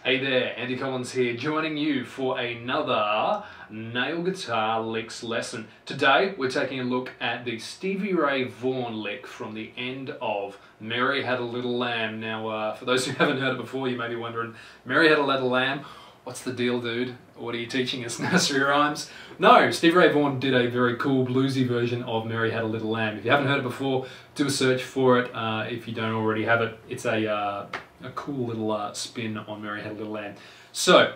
Hey there, Andy Collins here, joining you for another nail guitar licks lesson. Today we're taking a look at the Stevie Ray Vaughan lick from the end of Mary Had a Little Lamb. Now, for those who haven't heard it before, you may be wondering, Mary Had a Little Lamb? What's the deal, dude? What are you teaching us, nursery rhymes? No, Stevie Ray Vaughan did a very cool bluesy version of Mary Had a Little Lamb. If you haven't heard it before, do a search for it. If you don't already have it, it's a cool little spin on Mary Had a Little Lamb. So,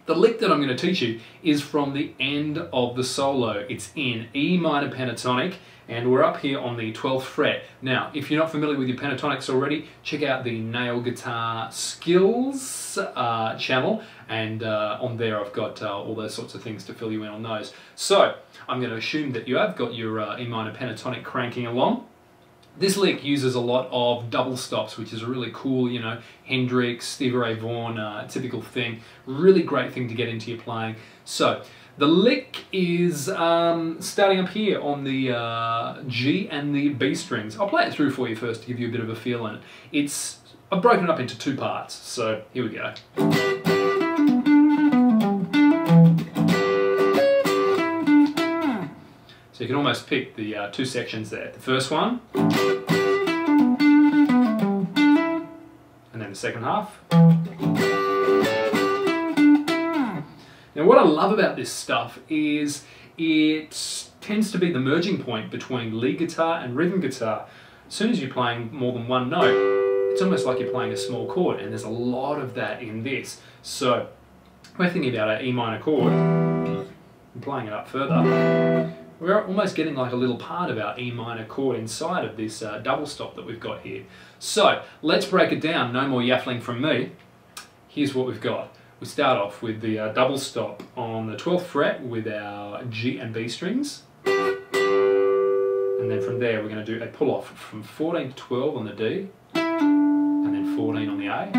the lick that I'm going to teach you is from the end of the solo. It's in E minor pentatonic, and we're up here on the 12th fret. Now, if you're not familiar with your pentatonics already, check out the Nail Guitar Skills channel, and on there I've got all those sorts of things to fill you in on those. So, I'm going to assume that you have got your E minor pentatonic cranking along. This lick uses a lot of double stops, which is a really cool, you know, Hendrix, Stevie Ray Vaughan, typical thing. Really great thing to get into your playing. So, the lick is starting up here on the G and the B strings. I'll play it through for you first to give you a bit of a feel on it. I've broken it up into two parts, so here we go. So you can almost pick the two sections there. The first one, and then the second half. Now what I love about this stuff is it tends to be the merging point between lead guitar and rhythm guitar. As soon as you're playing more than one note, it's almost like you're playing a small chord, and there's a lot of that in this. So we're thinking about our E minor chord and playing it up further. We're almost getting like a little part of our E minor chord inside of this double stop that we've got here. So, let's break it down. No more yaffling from me. Here's what we've got. We start off with the double stop on the 12th fret with our G and B strings. And then from there we're going to do a pull off from 14 to 12 on the D, and then 14 on the A.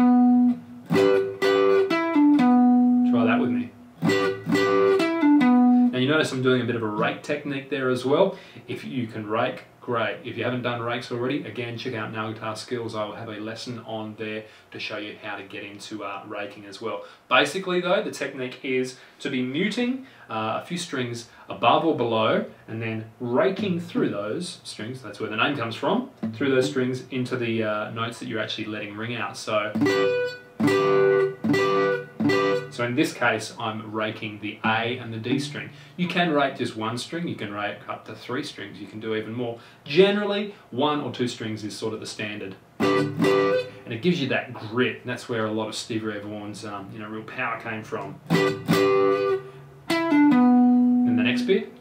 Try that with me. Now you notice I'm doing a bit of a rake technique there as well. If you can rake, great. If you haven't done rakes already, again, check out Nail Guitar Skills. I will have a lesson on there to show you how to get into raking as well. Basically though, the technique is to be muting a few strings above or below, and then raking through those strings, that's where the name comes from, through those strings into the notes that you're actually letting ring out. So in this case, I'm raking the A and the D string. You can rake just one string, you can rake up to 3 strings, you can do even more. Generally, 1 or 2 strings is sort of the standard. And it gives you that grit, and that's where a lot of Stevie Ray Vaughan's real power came from. And the next bit,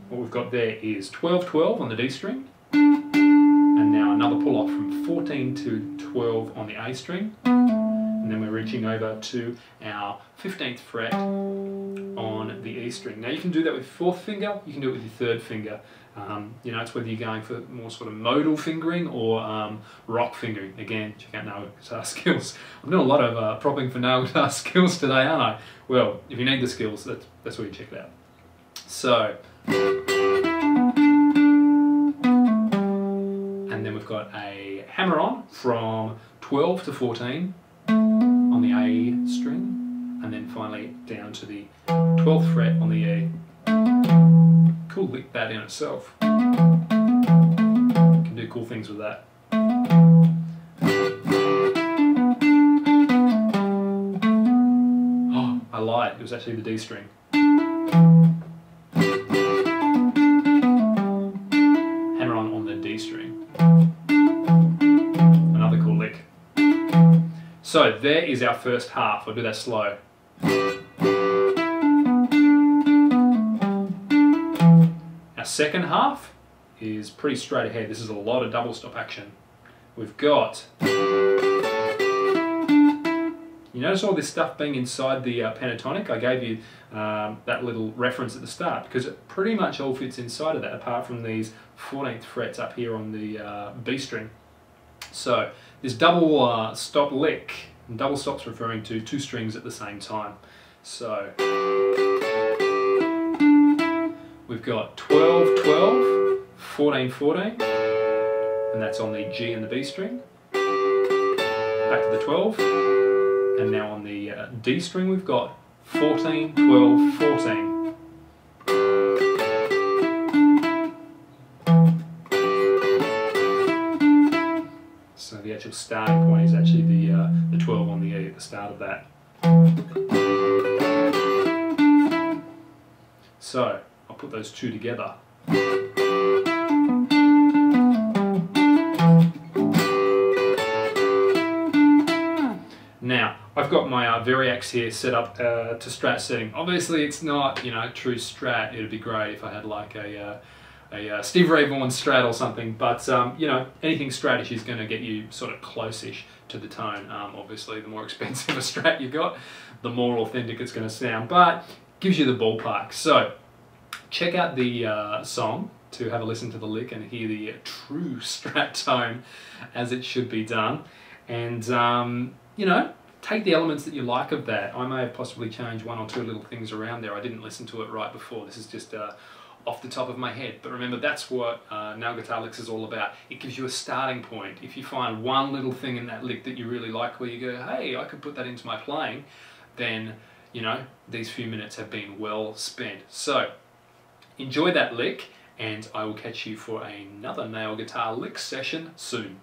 what we've got there is 12-12 on the D string, and now another pull off from 14 to 12 on the A string. And then we're reaching over to our 15th fret on the E string. Now you can do that with your 4th finger, you can do it with your 3rd finger. It's whether you're going for more sort of modal fingering or rock fingering. Again, check out Nail Guitar Skills. I'm doing a lot of propping for Nail Guitar Skills today, aren't I? Well, if you need the skills, that's where you check it out. So, and then we've got a hammer on from 12 to 14. On the A string, and then finally down to the 12th fret on the E. Cool lick that in itself. You can do cool things with that. Oh, I lied, it was actually the D string. Hammer on the D string. Another cool lick. So there is our first half. I'll do that slow. Our second half is pretty straight ahead. This is a lot of double stop action. We've got... You notice all this stuff being inside the pentatonic? I gave you that little reference at the start because it pretty much all fits inside of that, apart from these 14th frets up here on the B string. So this double stop lick, and double stop's referring to 2 strings at the same time. So we've got 12-12, 14-14, and that's on the G and the B string. back to the 12, and now on the D string we've got 14, 12, 14. So the actual starting point is actually the 12 on the E at the start of that. So I'll put those two together. Now, I've got my Variax here set up to Strat setting. Obviously it's not, you know, true Strat. It'd be great if I had like a Stevie Ray Vaughan Strat or something, but you know, anything Strat-ish is going to get you sort of close-ish to the tone. Obviously the more expensive a Strat you got, the more authentic it's going to sound, but gives you the ballpark. So check out the song to have a listen to the lick and hear the true Strat tone as it should be done, and you know, take the elements that you like of that. I may have possibly changed one or two little things around there. I didn't listen to it right before. This is just off the top of my head. But remember, that's what Nail Guitar Licks is all about. It gives you a starting point. If you find one little thing in that lick that you really like where you go, hey, I could put that into my playing, then, you know, these few minutes have been well spent. So, enjoy that lick, and I will catch you for another Nail Guitar Licks session soon.